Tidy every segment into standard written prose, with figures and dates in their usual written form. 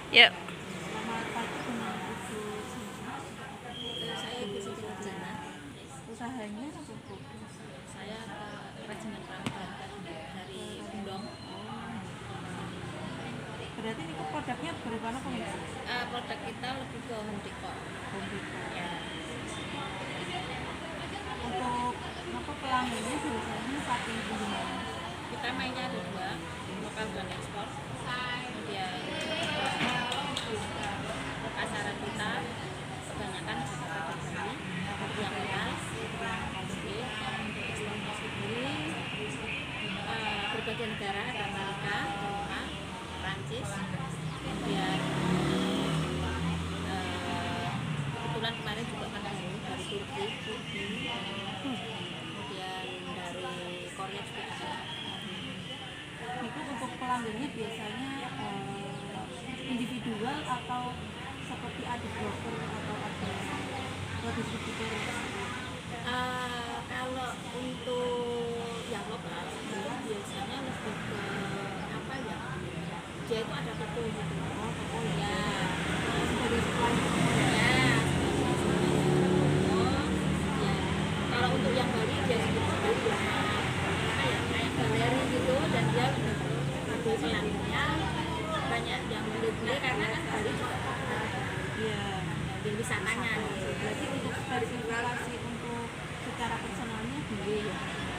Yuk. Selamat pagi dengan Ibu Sinta. Saya Ibu Siti Wardana. Usahanya apa Bu? Saya kerajinan perabot dari Gendong. Berarti ini produknya bagaimana Bu? Produk kita lebih ke home decor. Home decor. Ya. Untuk apa pelanggannya biasanya pakai di mana? Kita mainnya ada dua, lokal dan ekspor. Kemudian pasaran kita kebanyakan Jakarta dan Bali, yang lokal, yang untuk ekspornya sendiri berbagai negara, ada Amerika, Eropa, Prancis, kemudian kebetulan kemarin juga kan dari Turki, kemudian dari Korea juga ada. Itu untuk pelanggannya biasanya individual atau seperti ada broker atau ada distributor? Kalau untuk yang lokal biasanya lebih ke apa ya? Dia itu ada toko gitu. Oh, toko Ya. sebagai supplier. Ya. Ya. Kalau untuk yang Bali dia sendiri ya kayak galeri gitu, dan dia ambil pelanggannya banyak yang beli karena kan Bali juga Iya. di wisatanya gitu. Berarti untuk spesifikasi untuk secara personalnya dia ya.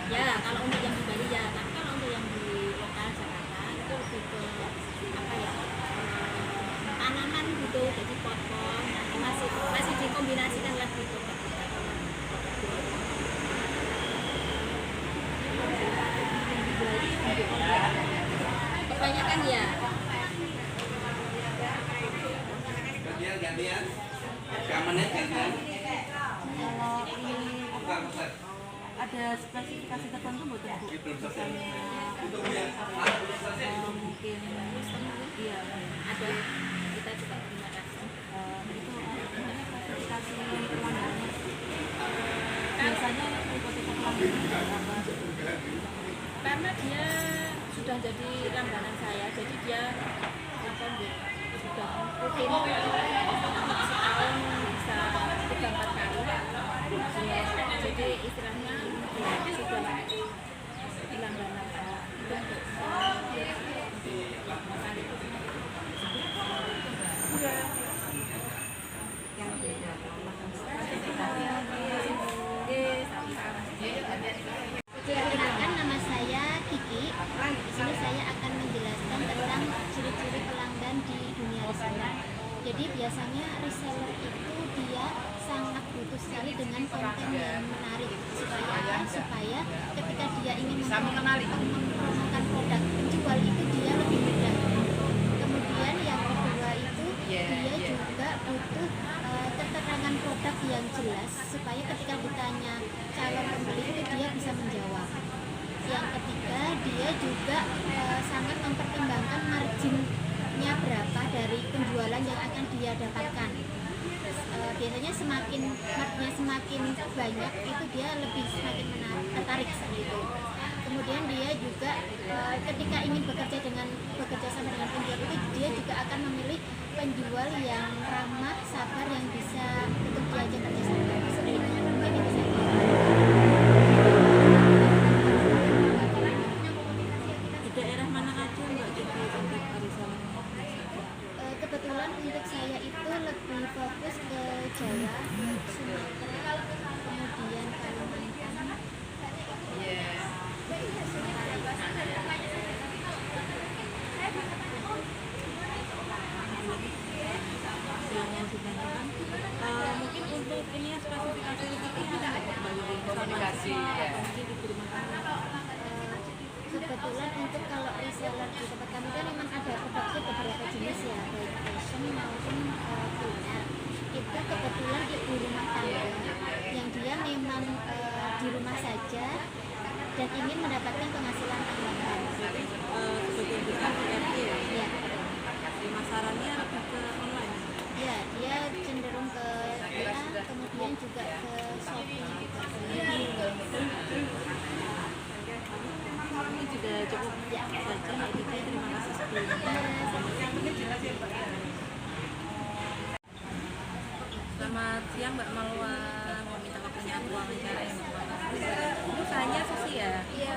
Ya, kalau untuk yang di Bali ya, tapi kalau untuk yang di lokal Jakarta itu lebih ke apa ya, tanaman gitu, jadi pot-pot, nanti masih dikombinasikan lagi gitu. Kebanyakan ya. Gantian, menit gantian. Kalau ini apa, ada spesifikasi tertentu betul Bu? Misalnya mungkin iya Ada, kita juga punya custom. itu sebenarnya spesifikasi pelanggannya biasanya tipe-tipe pelanggannya apa? Karena dia sudah jadi langganan saya, jadi dia apa sudah rutin setahun bisa 3-4 kali. Jadi istilahnya sudah langganan saya untuk kali itu. Perkenalkan, nama saya Kiki. Di sini saya akan menjelaskan tentang ciri-ciri pelanggan di dunia reseller. Jadi biasanya reseller itu dia sangat butuh sekali dengan konten yang menarik supaya ketika dia ingin mempromokan produk penjual itu dia lebih mudah. Kemudian yang kedua itu dia juga butuh keterangan produk yang jelas supaya ketika ditanya calon pembeli itu dia bisa menjawab. Yang ketiga, dia juga sangat mempertimbangkan marginnya berapa dari penjualan yang akan dia dapatkan. Biasanya semakin marginnya semakin banyak itu dia lebih semakin tertarik gitu. Kemudian dia juga ketika ingin bekerja sama dengan penjual itu dia juga akan memilih penjual yang ramah, sabar, yang bisa untuk diajak kerjasama. Seperti itu. Mungkin itu saja. Di daerah mana aja Mbak jadi untuk reseller? Kebetulan untuk saya itu lebih fokus ke Jawa, Sumatera, kemudian Kalimantan. Yang ditanyakan mungkin untuk ini ya spesifikasi rezekinya komunikasi ya. Mungkin di rumah tangga. Kebetulan untuk kalau reseller di tempat kami kan memang ada produknya beberapa jenis ya, baik fashion maupun kuliner. Itu kebetulan ibu rumah tangga yang dia memang di rumah saja dan ingin mendapatkan penghasilan tambahan. Sebagian besar PRT ya. Ya, Pemasarannya lebih ke online. ya, dia cenderung ke WA, kemudian juga ke Shopee. Ini sudah cukup saja Mbak Kiki, terima kasih sebelumnya. Ya, sama-sama. Selamat siang Mbak Malwa, mau minta waktunya aku wawancara ya Mbak Malwa. Ini usahanya sushi ya? Iya.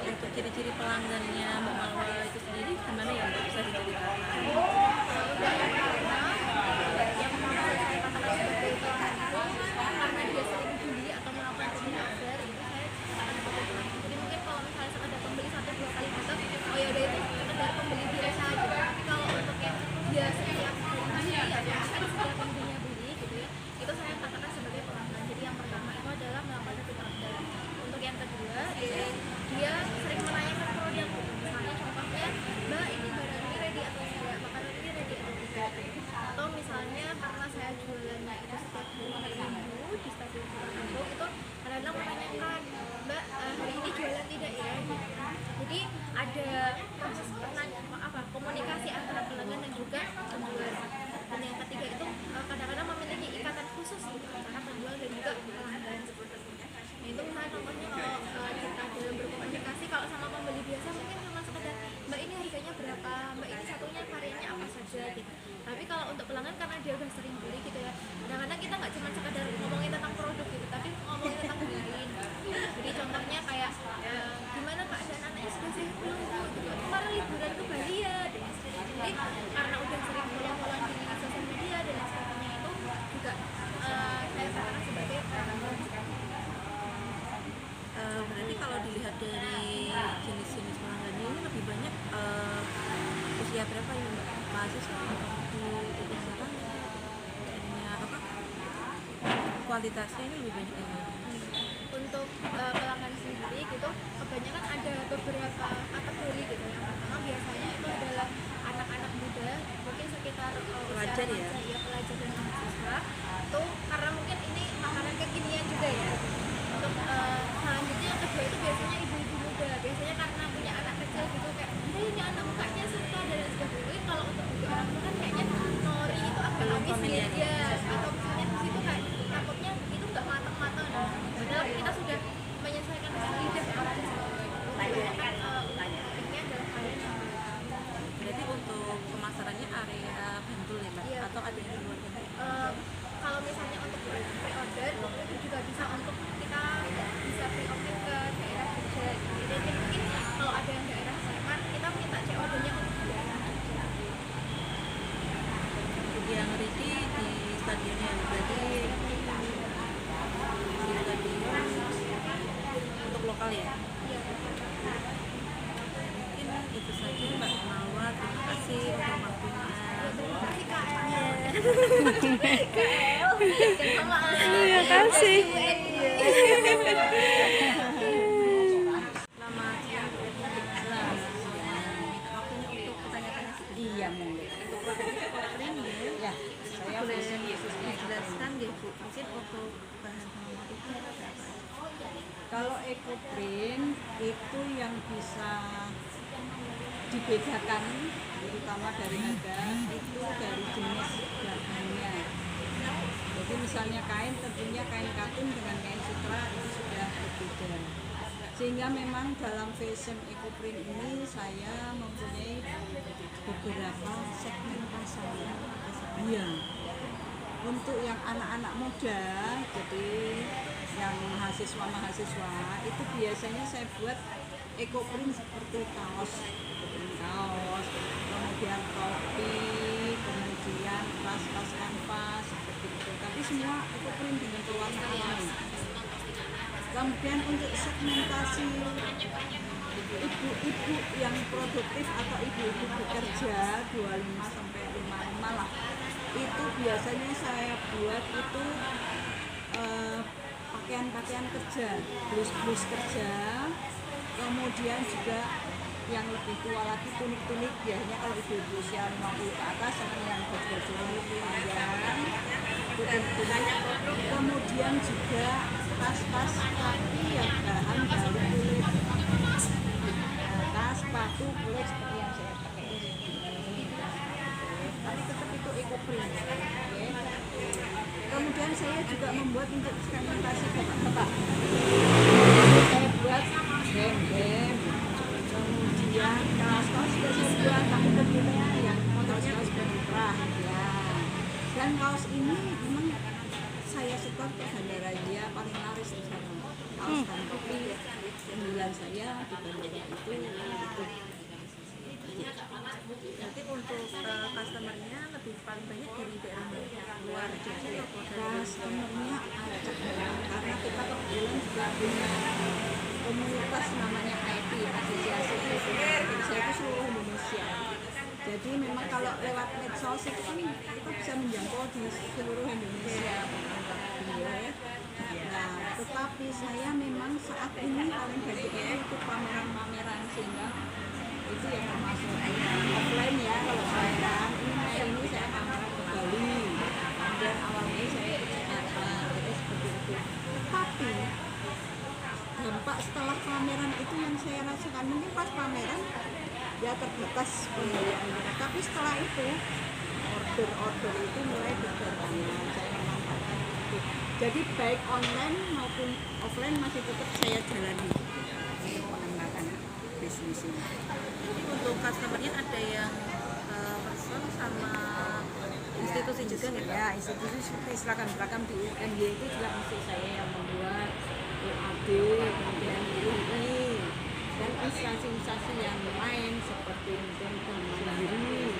Untuk ciri-ciri pelanggannya Mbak Malwa itu sendiri gimana ya Mbak, bisa diceritakan? Karena dia sering beli atau melakukan pembeli order itu saya akan foto ulang. Jadi mungkin kalau misalnya sekedar pembeli 1-2 kali gitu, oh ya udah itu sekedar pembeli biasa aja. Tapi kalau untuk yang dia setiap beli ya misalkan setiap pembelinya beli gitu ya, itu saya katakan sebagai pelanggan. Jadi yang pertama itu adalah melakukan repeat order. Untuk yang kedua dia sering menanyakan produk. Misalnya contohnya, Mbak ini barang ini ready atau tidak, makanan ini ready atau tidak. Atau misalnya karena saya jualannya itu setiap hari Minggu di stasiun Suramadu itu kadang-kadang menanyakan, Mbak hari ini jualan tidak ya? Jadi ada proses komunikasi antara pelanggan dan juga penjual. Dan yang ketiga itu kadang-kadang memiliki ikatan khusus gitu antara penjual dan juga pelanggan seperti itu. Nah itu misalnya contohnya kalau kita dalam berkomunikasi kalau sama pembeli biasa mungkin cuma sekedar, Mbak ini harganya berapa, Mbak ini satunya variannya apa saja gitu. Tapi kalau untuk pelanggan karena dia udah sering beli gitu ya, kadang-kadang kita nggak cuma sekedar ngomongin tentang produk gitu, tapi ngomongin tentang diri. Jadi contohnya kayak gimana keadaan anaknya, sudah sehat belum Bu? Gitu. Kemarin liburan ke Bali ya. Jadi karena udah sering follow-follow di sosial media dan lain sebagainya itu juga saya katakan sebagai pelanggan. Berarti kalau dilihat dari jenis-jenis pelanggannya ini lebih banyak usia berapa ya Mbak? Mahasiswa atau itu apa? Kualitasnya ini lebih banyak yang mana? Untuk pelanggan sendiri gitu kebanyakan ada beberapa kategori gitu. Yang pertama biasanya itu adalah anak-anak muda mungkin sekitar Pelajar ya? Iya, pelajar dan mahasiswa itu karena mungkin ini makanan kekinian juga ya. Untuk selanjutnya yang kedua itu biasanya ibu-ibu muda, biasanya karena punya anak kecil gitu kayak ini anak mukanya suka dan lain sebagainya. Kalau untuk bagi orang tua kan kayaknya nori itu agak amis gitu ya, atau misalnya di situ kayak takutnya itu nggak matang-matang. Padahal kita sudah menyesuaikan dengan lidah orang kebanyakan ini adalah kalian yang Berarti untuk pemasarannya area Bantul ya Mbak? Iya. Atau ada yang di luar Bantul? kalau misalnya untuk pre-order itu juga bisa untuk kita bisa pre-order ke daerah Jogja gitu. Jadi mungkin kalau ada yang daerah Sleman kita minta COD-nya untuk daerah Jogja. Yang Ridi di stadionnya berarti di stadion untuk lokal ya? Iya. Mungkin itu saja Mbak Malwa, terima kasih untuk waktunya. Terima kasih KL. Terima kasih. Selamat siang Bu Edi. Minta waktunya untuk pertanyaan sedikit. Iya, mungkin. Untuk produk Kopling Ya, saya boleh bisa dijelaskan deh Bu, mungkin untuk bahan motifnya ada apa? kalau ekoprint itu yang bisa dibedakan terutama dari harga itu dari jenis bahannya. Jadi misalnya kain, tentunya kain katun dengan kain sutra itu sudah berbeda. Sehingga memang dalam fashion ekoprint ini saya mempunyai beberapa segmen pasar. Iya. Untuk yang anak-anak muda, jadi yang mahasiswa itu biasanya saya buat ekoprint seperti kaos, kemudian topi, kemudian tas kanvas seperti itu. Tapi semua ekoprint dengan pewarna alami. Kemudian untuk segmentasi ibu-ibu yang produktif atau ibu-ibu bekerja 25 sampai 55 lah. Itu biasanya saya buat itu pakaian-pakaian kerja, blus kerja, kemudian juga yang lebih tua lagi tunik-tunik, biasanya kalau ibu-ibu usia 50 ke atas sama yang baju panjang, kemudian juga tas-tas kaki yang bahan dari kulit, tas, sepatu, kulit seperti yang saya pakai ini. Tapi tetap itu ekoprint. Kemudian saya juga membuat untuk segmentasi bapak-bapak. Saya buat bem-bem, kemudian kaos-kaos sudah saya buat, tapi tentunya yang kaos-kaos bermurah ya. Dan kaos ini memang motor ke bandara India paling laris di sana. Kaos dan topi unggulan saya di bandara itu. Berarti untuk customernya lebih paling banyak dari daerah luar Jogja atau dari Customernya acak karena kita kebetulan juga punya komunitas namanya IT, Asosiasi Entrepreneur Indonesia itu seluruh Indonesia. Jadi memang kalau lewat medsos itu kan kita bisa menjangkau di seluruh Indonesia. Ya. Nah, tetapi saya memang saat ini paling banyak itu pameran-pameran sehingga itu yang termasuk offline ya. Kalau pameran ini saya pameran ke Bali, kemudian awal Mei saya ke Jakarta, jadi seperti itu. Tapi dampak setelah pameran itu yang saya rasakan, mungkin pas pameran ya terbatas pembeliannya, tapi setelah itu order itu mulai berdatangan. Saya memanfaatkan itu. Jadi baik online maupun offline masih tetap saya jalani untuk mengembangkan bisnis ini. Jadi untuk customernya ada yang person sama institusi juga nih Pak? Ya, institusi seperti Istirahat Belakang di UNY itu juga mesti saya yang membuat UAD, kemudian UI, dan instansi-instansi yang lain seperti mungkin Bank Mandiri,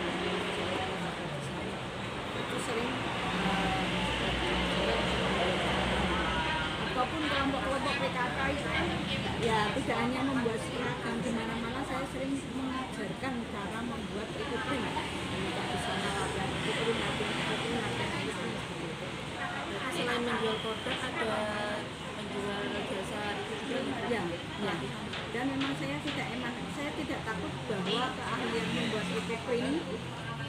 itu sering ataupun kelompok-kelompok PKK itu ya tidak hanya membuat seragam di mana-mana, saya sering mengajarkan cara membuat itu print. Kita di sana latihan itu print, latihan itu. Selain menjual produk ada menjual jasa juga Ya. Dan memang saya tidak takut bahwa keahlian membuat print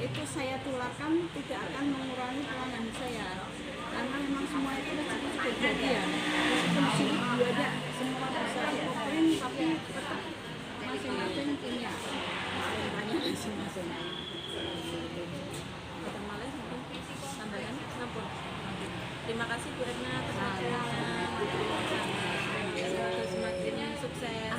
itu saya tularkan tidak akan mengurangi pelanggan saya, karena memang semua itu rezeki sudah jadi ya. Meskipun sini ada semua bisa print, tapi tetap masing-masing punya banyak masing-masing. Malah mungkin tambahan ngapun. Terima kasih Bu Retna atas waktunya. Semoga semakin sukses.